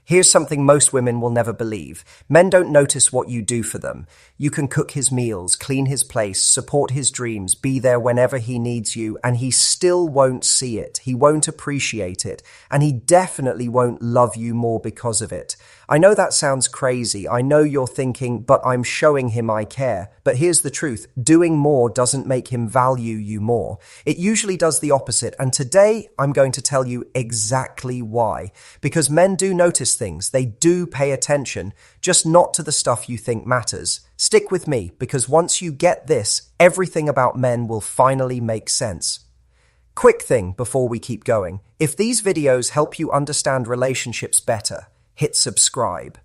Here's something most women will never believe. Men don't notice what you do for them. You can cook his meals, clean his place, support his dreams, be there whenever he needs you, and he still won't see it. He won't appreciate it, and he definitely won't love you more because of it. I know that sounds crazy. I know you're thinking, but I'm showing him I care. But here's the truth. Doing more doesn't make him value you more. It usually does the opposite, and today I'm going to tell you exactly why. Because men do notice things. They do pay attention, just not to the stuff you think matters. Stick with me, because once you get this, everything about men will finally make sense. Quick thing before we keep going. If these videos help you understand relationships better, hit subscribe.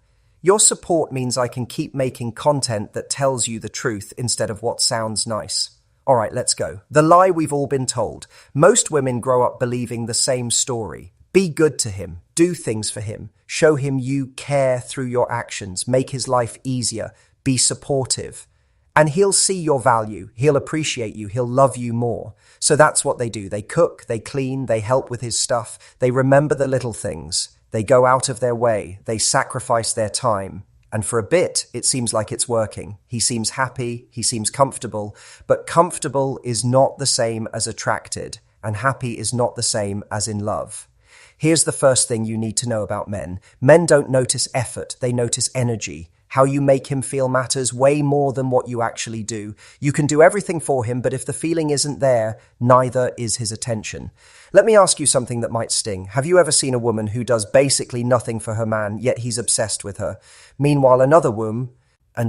Your support means I can keep making content that tells you the truth instead of what sounds nice. All right, let's go. The lie we've all been told. Most women grow up believing the same story. Be good to him. Do things for him. Show him you care through your actions. Make his life easier. Be supportive. And he'll see your value. He'll appreciate you. He'll love you more. So that's what they do. They cook, they clean, they help with his stuff. They remember the little things. They go out of their way. They sacrifice their time. And for a bit, it seems like it's working. He seems happy. He seems comfortable. But comfortable is not the same as attracted. And happy is not the same as in love. Here's the first thing you need to know about men. Men don't notice effort. They notice energy. How you make him feel matters way more than what you actually do. You can do everything for him, but if the feeling isn't there, neither is his attention. Let me ask you something that might sting. Have you ever seen a woman who does basically nothing for her man, yet he's obsessed with her? Meanwhile, another woman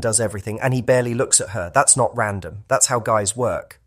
does everything, and he barely looks at her. That's not random. That's how guys work.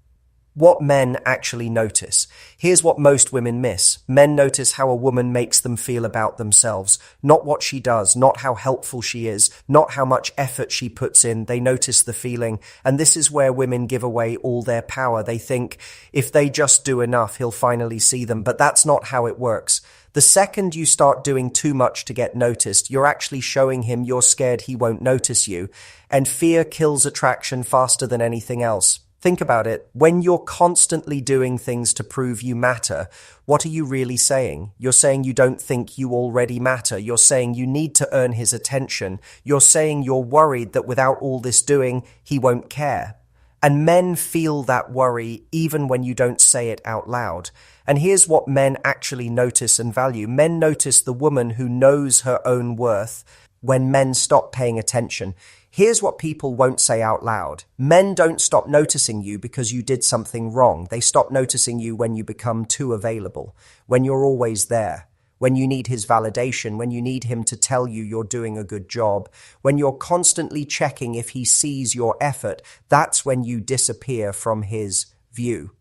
What men actually notice. Here's what most women miss. Men notice how a woman makes them feel about themselves. Not what she does, not how helpful she is, not how much effort she puts in. They notice the feeling. And this is where women give away all their power. They think if they just do enough, he'll finally see them. But that's not how it works. The second you start doing too much to get noticed, you're actually showing him you're scared he won't notice you. And fear kills attraction faster than anything else. Think about it. When you're constantly doing things to prove you matter, what are you really saying? You're saying you don't think you already matter. You're saying you need to earn his attention. You're saying you're worried that without all this doing, he won't care. And men feel that worry even when you don't say it out loud. And here's what men actually notice and value. Men notice the woman who knows her own worth when men stop paying attention. Here's what people won't say out loud. Men don't stop noticing you because you did something wrong. They stop noticing you when you become too available, when you're always there, when you need his validation, when you need him to tell you you're doing a good job, when you're constantly checking if he sees your effort. That's when you disappear from his view.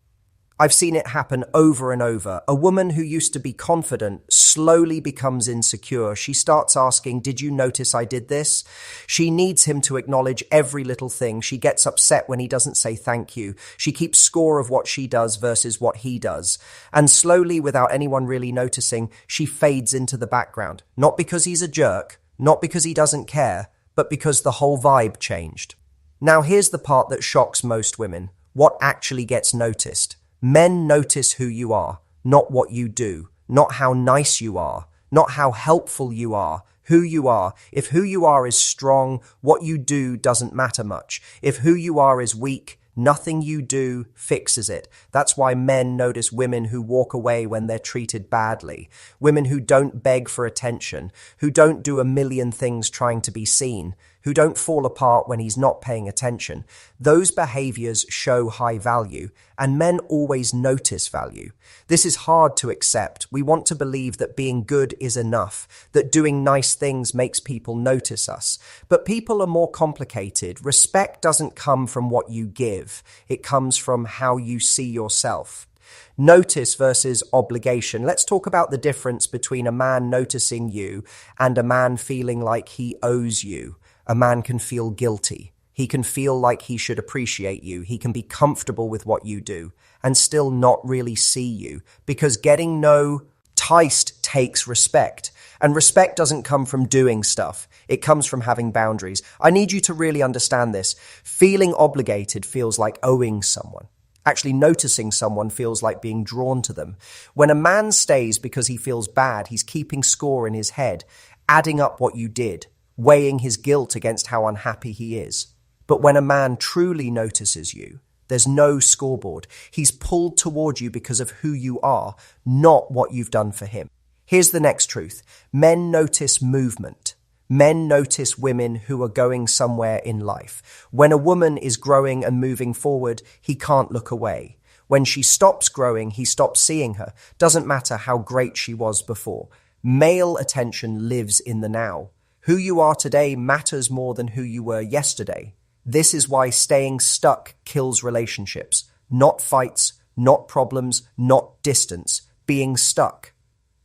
I've seen it happen over and over. A woman who used to be confident slowly becomes insecure. She starts asking, "Did you notice I did this?" She needs him to acknowledge every little thing. She gets upset when he doesn't say thank you. She keeps score of what she does versus what he does. And slowly, without anyone really noticing, she fades into the background. Not because he's a jerk, not because he doesn't care, but because the whole vibe changed. Now here's the part that shocks most women. What actually gets noticed? Men notice who you are, not what you do, not how nice you are, not how helpful you are, who you are. If who you are is strong, what you do doesn't matter much. If who you are is weak, nothing you do fixes it. That's why men notice women who walk away when they're treated badly, women who don't beg for attention, who don't do a million things trying to be seen, who don't fall apart when he's not paying attention. Those behaviors show high value, and men always notice value. This is hard to accept. We want to believe that being good is enough, that doing nice things makes people notice us. But people are more complicated. Respect doesn't come from what you give. It comes from how you see yourself. Notice versus obligation. Let's talk about the difference between a man noticing you and a man feeling like he owes you. A man can feel guilty. He can feel like he should appreciate you. He can be comfortable with what you do and still not really see you, because getting noticed takes respect. And respect doesn't come from doing stuff. It comes from having boundaries. I need you to really understand this. Feeling obligated feels like owing someone. Actually, noticing someone feels like being drawn to them. When a man stays because he feels bad, he's keeping score in his head. adding up what you did, weighing his guilt against how unhappy he is. But when a man truly notices you, there's no scoreboard. He's pulled toward you because of who you are, not what you've done for him. Here's the next truth. Men notice movement. Men notice women who are going somewhere in life. When a woman is growing and moving forward, he can't look away. When she stops growing, he stops seeing her. Doesn't matter how great she was before. Male attention lives in the now. Who you are today matters more than who you were yesterday. This is why staying stuck kills relationships. Not fights, not problems, not distance. Being stuck.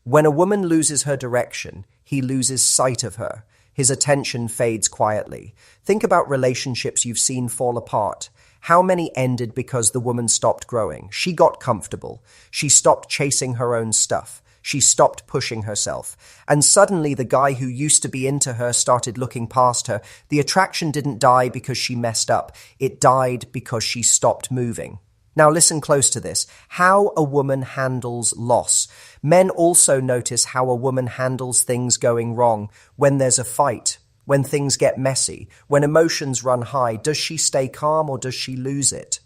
When a woman loses her direction, he loses sight of her. His attention fades quietly. Think about relationships you've seen fall apart. How many ended because the woman stopped growing? She got comfortable. She stopped chasing her own stuff. She stopped pushing herself. And suddenly the guy who used to be into her started looking past her. The attraction didn't die because she messed up. It died because she stopped moving. Now listen close to this. How a woman handles loss. Men also notice how a woman handles things going wrong. When there's a fight, when things get messy, when emotions run high, does she stay calm or does she lose it?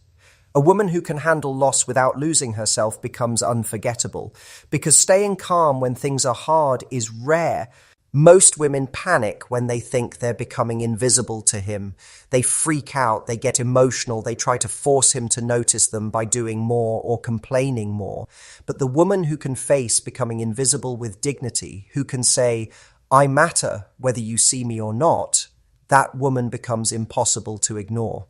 A woman who can handle loss without losing herself becomes unforgettable, because staying calm when things are hard is rare. Most women panic when they think they're becoming invisible to him. They freak out, they get emotional, they try to force him to notice them by doing more or complaining more. But the woman who can face becoming invisible with dignity, who can say, "I matter whether you see me or not," that woman becomes impossible to ignore.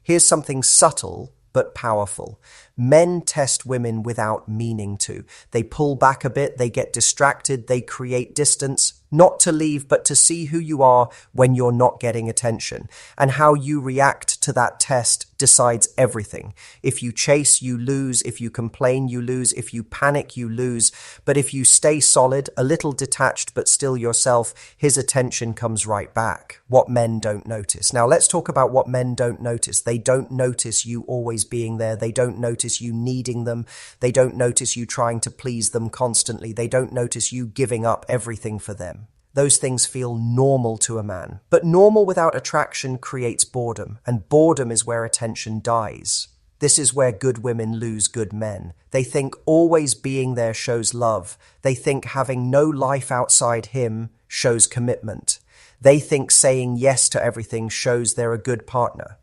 Here's something subtle but powerful. Men test women without meaning to. They pull back a bit, they get distracted, they create distance, not to leave, but to see who you are when you're not getting attention. And how you react to that test decides everything. If you chase, you lose. If you complain, you lose. If you panic, you lose. But if you stay solid, a little detached, but still yourself, his attention comes right back. What men don't notice. Now let's talk about what men don't notice. They don't notice you always being there. They don't notice you needing them. They don't notice you trying to please them constantly. They don't notice you giving up everything for them. Those things feel normal to a man. But normal without attraction creates boredom, and boredom is where attention dies. This is where good women lose good men. They think always being there shows love. They think having no life outside him shows commitment. They think saying yes to everything shows they're a good partner.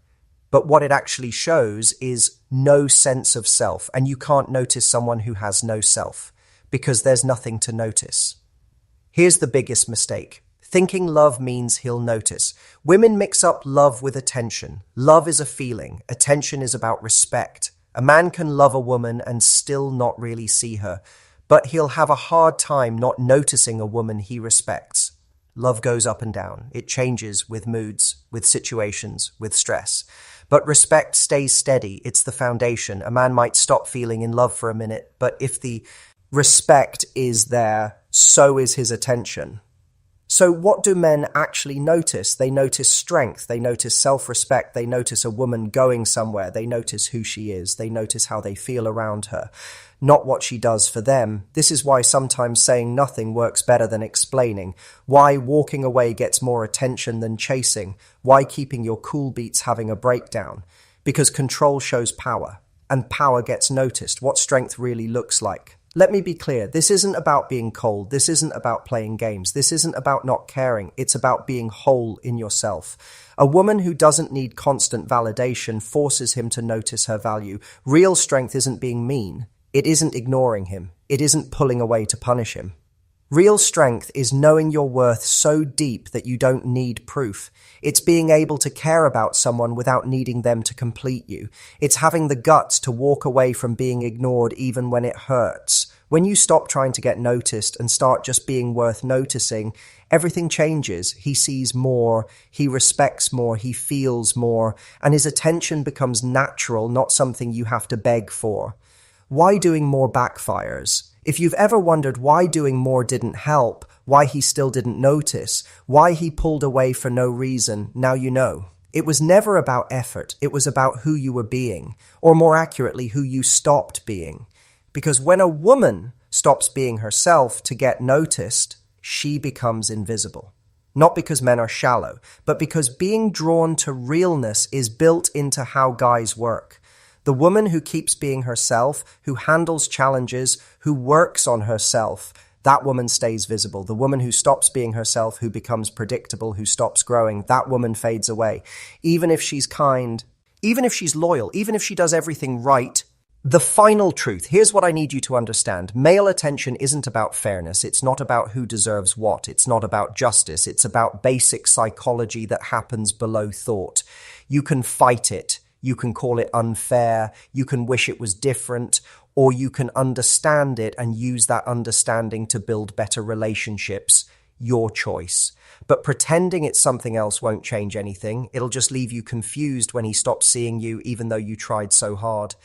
But what it actually shows is no sense of self, and you can't notice someone who has no self, because there's nothing to notice. Here's the biggest mistake. Thinking love means he'll notice. Women mix up love with attention. Love is a feeling. Attention is about respect. A man can love a woman and still not really see her, but he'll have a hard time not noticing a woman he respects. Love goes up and down. It changes with moods, with situations, with stress. But respect stays steady. It's the foundation. A man might stop feeling in love for a minute, but if the respect is there, so is his attention. So what do men actually notice? They notice strength, they notice self-respect, they notice a woman going somewhere, they notice who she is, they notice how they feel around her, not what she does for them. This is why sometimes saying nothing works better than explaining, why walking away gets more attention than chasing, why keeping your cool beats having a breakdown. Because control shows power, and power gets noticed, what strength really looks like. Let me be clear, this isn't about being cold, this isn't about playing games, this isn't about not caring, it's about being whole in yourself. A woman who doesn't need constant validation forces him to notice her value. Real strength isn't being mean, it isn't ignoring him, it isn't pulling away to punish him. Real strength is knowing your worth so deep that you don't need proof. It's being able to care about someone without needing them to complete you. It's having the guts to walk away from being ignored even when it hurts. When you stop trying to get noticed and start just being worth noticing, everything changes. He sees more, he respects more, he feels more, and his attention becomes natural, not something you have to beg for. Why doing more backfires? If you've ever wondered why doing more didn't help, why he still didn't notice, why he pulled away for no reason, now you know. It was never about effort, it was about who you were being, or more accurately, who you stopped being. Because when a woman stops being herself to get noticed, she becomes invisible. Not because men are shallow, but because being drawn to realness is built into how guys work. The woman who keeps being herself, who handles challenges, who works on herself, that woman stays visible. The woman who stops being herself, who becomes predictable, who stops growing, that woman fades away. Even if she's kind, even if she's loyal, even if she does everything right. The final truth, here's what I need you to understand. Male attention isn't about fairness. It's not about who deserves what. It's not about justice. It's about basic psychology that happens below thought. You can fight it. You can call it unfair. You can wish it was different, or you can understand it and use that understanding to build better relationships. Your choice. But pretending it's something else won't change anything. It'll just leave you confused when he stops seeing you, even though you tried so hard.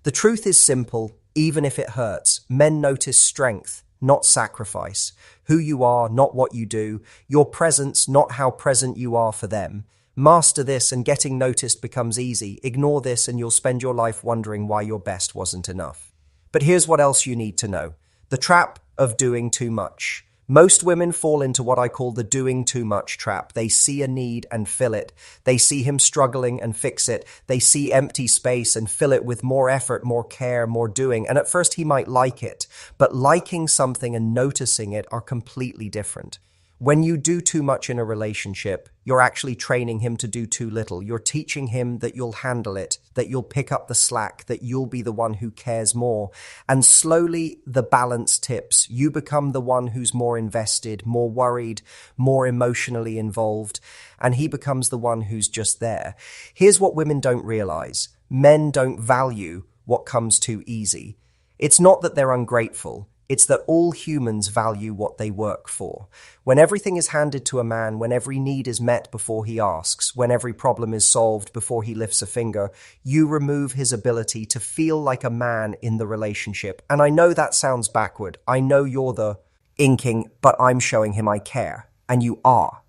The truth is simple, even if it hurts. Men notice strength, not sacrifice. Who you are, not what you do. Your presence, not how present you are for them. Master this and getting noticed becomes easy. Ignore this and you'll spend your life wondering why your best wasn't enough. But here's what else you need to know. The trap of doing too much. Most women fall into what I call the doing too much trap. They see a need and fill it. They see him struggling and fix it. They see empty space and fill it with more effort, more care, more doing. And at first he might like it, but liking something and noticing it are completely different. When you do too much in a relationship, you're actually training him to do too little. You're teaching him that you'll handle it, that you'll pick up the slack, that you'll be the one who cares more. And slowly the balance tips. You become the one who's more invested, more worried, more emotionally involved, and he becomes the one who's just there. Here's what women don't realize. Men don't value what comes too easy. It's not that they're ungrateful. It's that all humans value what they work for. When everything is handed to a man, when every need is met before he asks, when every problem is solved before he lifts a finger, you remove his ability to feel like a man in the relationship. And I know that sounds backward. I know you're the inking, but I'm showing him I care. And you are.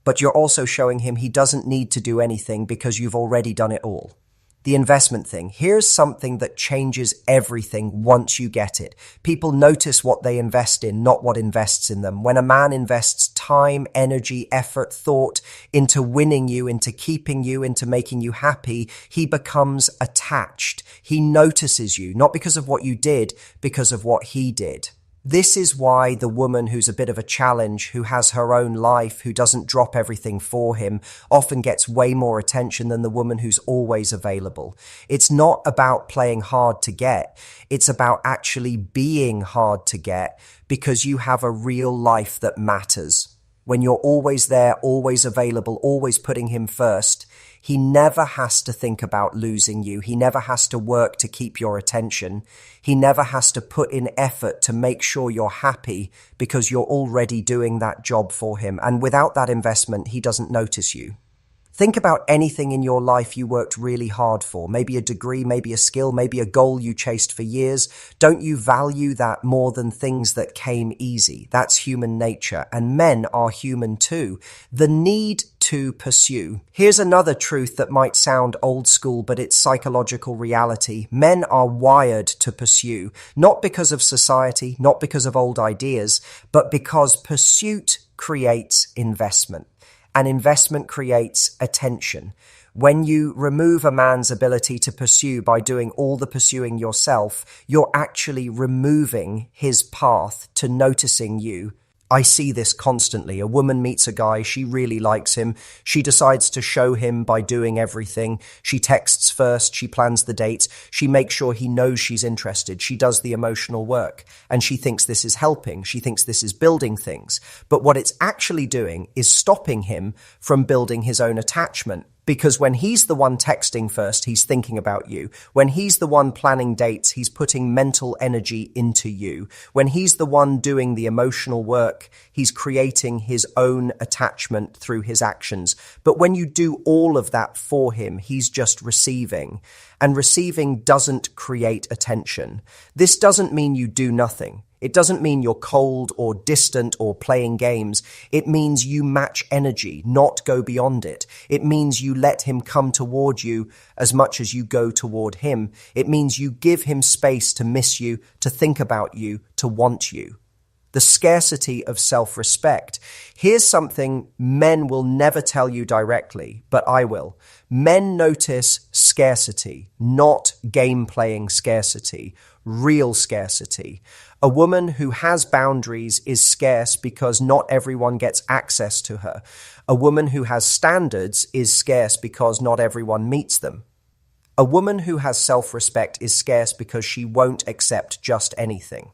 But you're also showing him he doesn't need to do anything because you've already done it all. The investment thing. Here's something that changes everything once you get it. People notice what they invest in, not what invests in them. When a man invests time, energy, effort, thought into winning you, into keeping you, into making you happy, he becomes attached. He notices you, not because of what you did, because of what he did. This is why the woman who's a bit of a challenge, who has her own life, who doesn't drop everything for him, often gets way more attention than the woman who's always available. It's not about playing hard to get. It's about actually being hard to get because you have a real life that matters. When you're always there, always available, always putting him first, he never has to think about losing you. He never has to work to keep your attention. He never has to put in effort to make sure you're happy because you're already doing that job for him. And without that investment, he doesn't notice you. Think about anything in your life you worked really hard for. Maybe a degree, maybe a skill, maybe a goal you chased for years. Don't you value that more than things that came easy? That's human nature. And men are human too. The need to pursue. Here's another truth that might sound old school, but it's psychological reality. Men are wired to pursue, not because of society, not because of old ideas, but because pursuit creates investment. And investment creates attention. When you remove a man's ability to pursue by doing all the pursuing yourself, you're actually removing his path to noticing you. I see this constantly. A woman meets a guy, she really likes him. She decides to show him by doing everything. She texts first, she plans the dates, she makes sure he knows she's interested. She does the emotional work, and she thinks this is helping. She thinks this is building things. But what it's actually doing is stopping him from building his own attachment. Because when he's the one texting first, he's thinking about you. When he's the one planning dates, he's putting mental energy into you. When he's the one doing the emotional work, he's creating his own attachment through his actions. But when you do all of that for him, he's just receiving. And receiving doesn't create attention. This doesn't mean you do nothing. It doesn't mean you're cold or distant or playing games. It means you match energy, not go beyond it. It means you let him come toward you as much as you go toward him. It means you give him space to miss you, to think about you, to want you. the scarcity of self-respect. Here's something men will never tell you directly, but I will. Men notice scarcity, not game-playing scarcity, real scarcity. A woman who has boundaries is scarce because not everyone gets access to her. A woman who has standards is scarce because not everyone meets them. A woman who has self-respect is scarce because she won't accept just anything.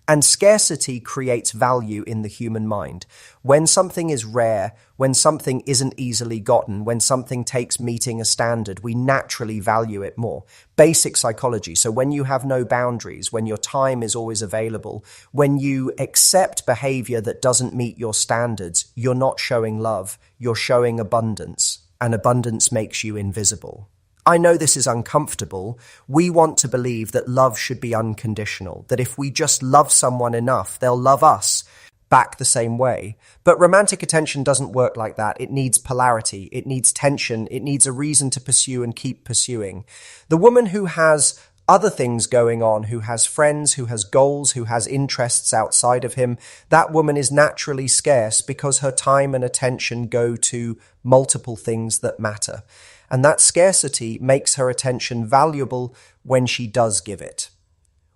And scarcity creates value in the human mind. When something is rare, when something isn't easily gotten, when something takes meeting a standard, we naturally value it more. Basic psychology. So when you have no boundaries, when your time is always available, when you accept behavior that doesn't meet your standards, you're not showing love, you're showing abundance, and abundance makes you invisible. I know this is uncomfortable. We want to believe that love should be unconditional, that if we just love someone enough, they'll love us back the same way. But romantic attention doesn't work like that. It needs polarity. It needs tension. It needs a reason to pursue and keep pursuing. The woman who has other things going on, who has friends, who has goals, who has interests outside of him, that woman is naturally scarce because her time and attention go to multiple things that matter. And that scarcity makes her attention valuable when she does give it.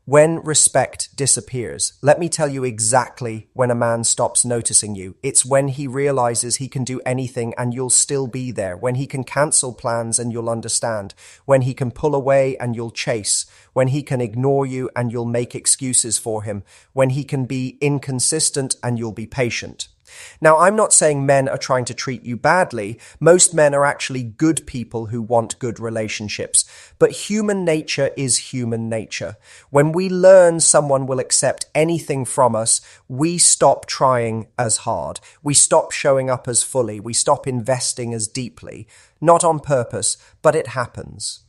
When respect disappears, let me tell you exactly when a man stops noticing you. It's when he realizes he can do anything and you'll still be there, when he can cancel plans and you'll understand, when he can pull away and you'll chase, when he can ignore you and you'll make excuses for him, when he can be inconsistent and you'll be patient. Now, I'm not saying men are trying to treat you badly. Most men are actually good people who want good relationships. But human nature is human nature. When we learn someone will accept anything from us, we stop trying as hard. We stop showing up as fully. We stop investing as deeply. Not on purpose, but it happens.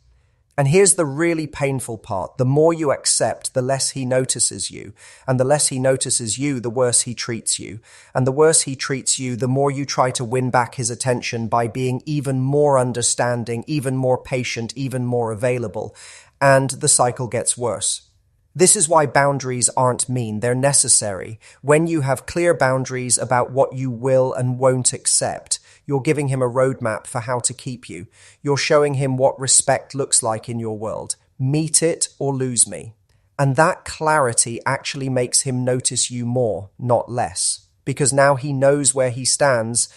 And here's the really painful part. The more you accept, the less he notices you. And the less he notices you, the worse he treats you. And the worse he treats you, the more you try to win back his attention by being even more understanding, even more patient, even more available. And the cycle gets worse. This is why boundaries aren't mean, they're necessary. When you have clear boundaries about what you will and won't accept, you're giving him a roadmap for how to keep you. You're showing him what respect looks like in your world. Meet it or lose me. And that clarity actually makes him notice you more, not less. Because now he knows where he stands.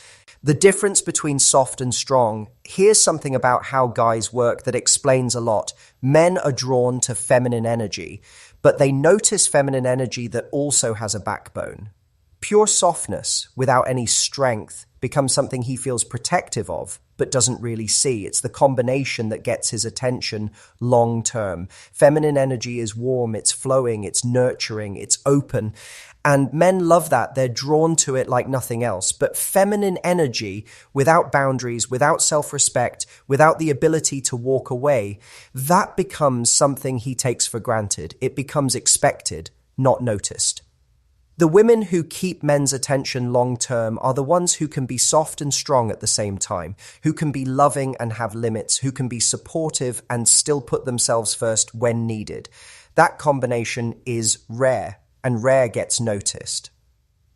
The difference between soft and strong. Here's something about how guys work that explains a lot. Men are drawn to feminine energy, but they notice feminine energy that also has a backbone. Pure softness without any strength becomes something he feels protective of, but doesn't really see. It's the combination that gets his attention long term. Feminine energy is warm, it's flowing, it's nurturing, it's open. And men love that. They're drawn to it like nothing else. But feminine energy, without boundaries, without self-respect, without the ability to walk away, that becomes something he takes for granted. It becomes expected, not noticed. The women who keep men's attention long-term are the ones who can be soft and strong at the same time, who can be loving and have limits, who can be supportive and still put themselves first when needed. That combination is rare, and rare gets noticed.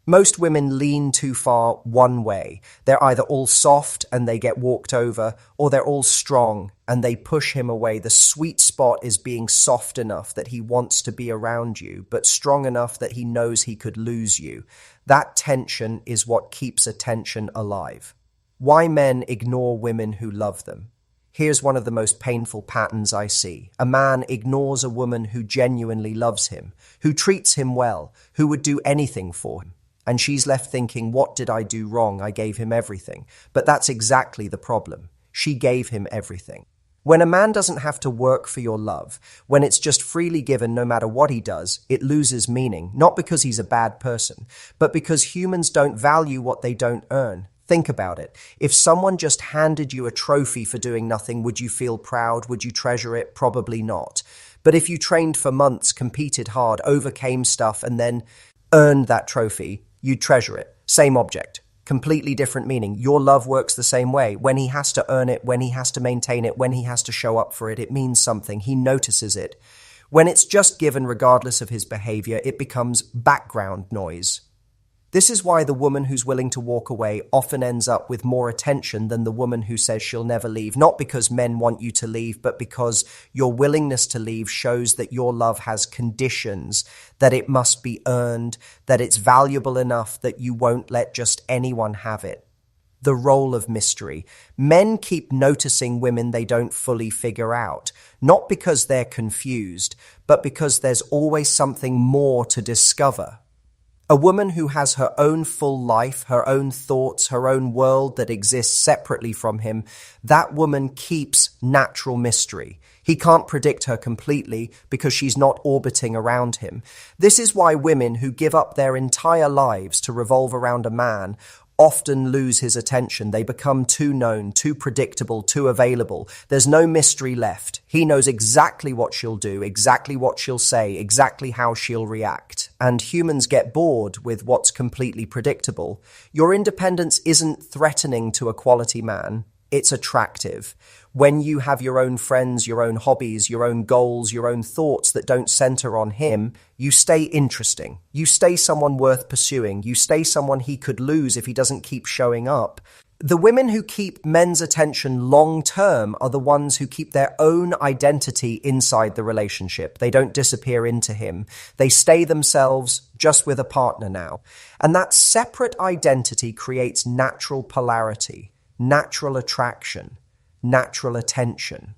Most women lean too far one way. They're either all soft and they get walked over, or they're all strong and they push him away. The sweet spot is being soft enough that he wants to be around you, but strong enough that he knows he could lose you. That tension is what keeps attention alive. Why men ignore women who love them. Here's one of the most painful patterns I see. A man ignores a woman who genuinely loves him, who treats him well, who would do anything for him. And she's left thinking, what did I do wrong? I gave him everything. But that's exactly the problem. She gave him everything. When a man doesn't have to work for your love, when it's just freely given no matter what he does, it loses meaning. Not because he's a bad person, but because humans don't value what they don't earn. Think about it. If someone just handed you a trophy for doing nothing, would you feel proud? Would you treasure it? Probably not. But if you trained for months, competed hard, overcame stuff, and then earned that trophy, you'd treasure it. Same object, completely different meaning. Your love works the same way. When he has to earn it, when he has to maintain it, when he has to show up for it, it means something. He notices it. When it's just given regardless of his behavior, it becomes background noise. This is why the woman who's willing to walk away often ends up with more attention than the woman who says she'll never leave, not because men want you to leave, but because your willingness to leave shows that your love has conditions, that it must be earned, that it's valuable enough that you won't let just anyone have it. The role of mystery. Men keep noticing women they don't fully figure out, not because they're confused, but because there's always something more to discover. A woman who has her own full life, her own thoughts, her own world that exists separately from him, that woman keeps natural mystery. He can't predict her completely because she's not orbiting around him. This is why women who give up their entire lives to revolve around a man often lose his attention. They become too known, too predictable, too available. There's no mystery left. He knows exactly what she'll do, exactly what she'll say, exactly how she'll react. And humans get bored with what's completely predictable. Your independence isn't threatening to a quality man. It's attractive. When you have your own friends, your own hobbies, your own goals, your own thoughts that don't center on him, you stay interesting. You stay someone worth pursuing. You stay someone he could lose if he doesn't keep showing up. The women who keep men's attention long term are the ones who keep their own identity inside the relationship. They don't disappear into him. They stay themselves, just with a partner now. And that separate identity creates natural polarity, natural attraction, natural attention.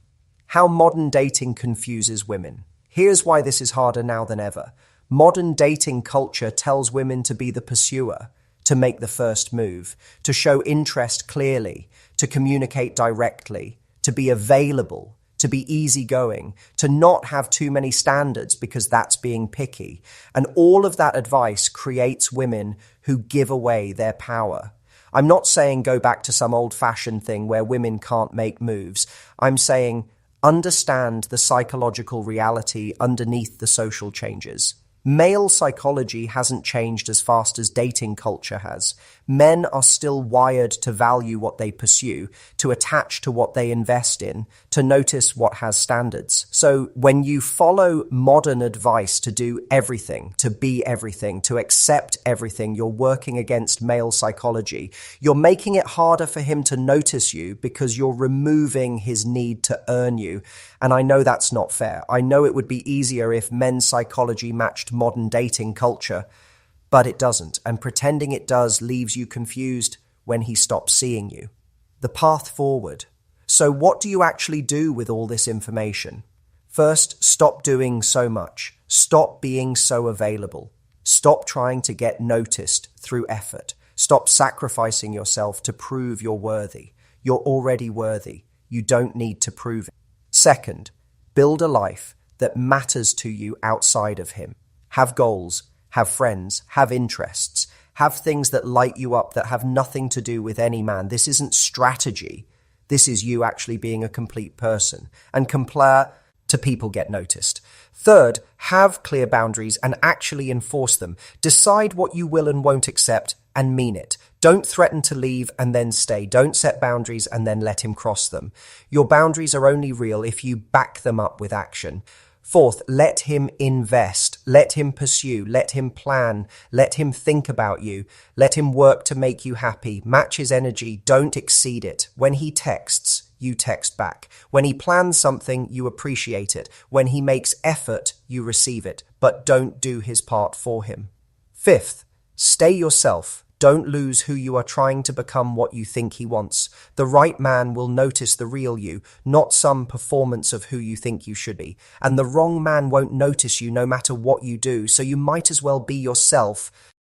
How modern dating confuses women. Here's why this is harder now than ever. Modern dating culture tells women to be the pursuer, to make the first move, to show interest clearly, to communicate directly, to be available, to be easygoing, to not have too many standards because that's being picky. And all of that advice creates women who give away their power. I'm not saying go back to some old-fashioned thing where women can't make moves. I'm saying understand the psychological reality underneath the social changes. Male psychology hasn't changed as fast as dating culture has. Men are still wired to value what they pursue, to attach to what they invest in, to notice what has standards. So when you follow modern advice to do everything, to be everything, to accept everything, you're working against male psychology. You're making it harder for him to notice you because you're removing his need to earn you. And I know that's not fair. I know it would be easier if men's psychology matched modern dating culture, but it doesn't, and pretending it does leaves you confused when he stops seeing you. The path forward. So what do you actually do with all this information? First, stop doing so much. Stop being so available. Stop trying to get noticed through effort. Stop sacrificing yourself to prove you're worthy. You're already worthy. You don't need to prove it. Second, build a life that matters to you outside of him. Have goals, have friends, have interests, have things that light you up that have nothing to do with any man. This isn't strategy. This is you actually being a complete person. And compare to people get noticed. Third, have clear boundaries and actually enforce them. Decide what you will and won't accept and mean it. Don't threaten to leave and then stay. Don't set boundaries and then let him cross them. Your boundaries are only real if you back them up with action. Fourth, let him invest, let him pursue, let him plan, let him think about you, let him work to make you happy. Match his energy, don't exceed it. When he texts, you text back. When he plans something, you appreciate it. When he makes effort, you receive it, but don't do his part for him. Fifth, stay yourself. Don't lose who you are trying to become what you think he wants. The right man will notice the real you, not some performance of who you think you should be. And the wrong man won't notice you no matter what you do, so you might as well be yourself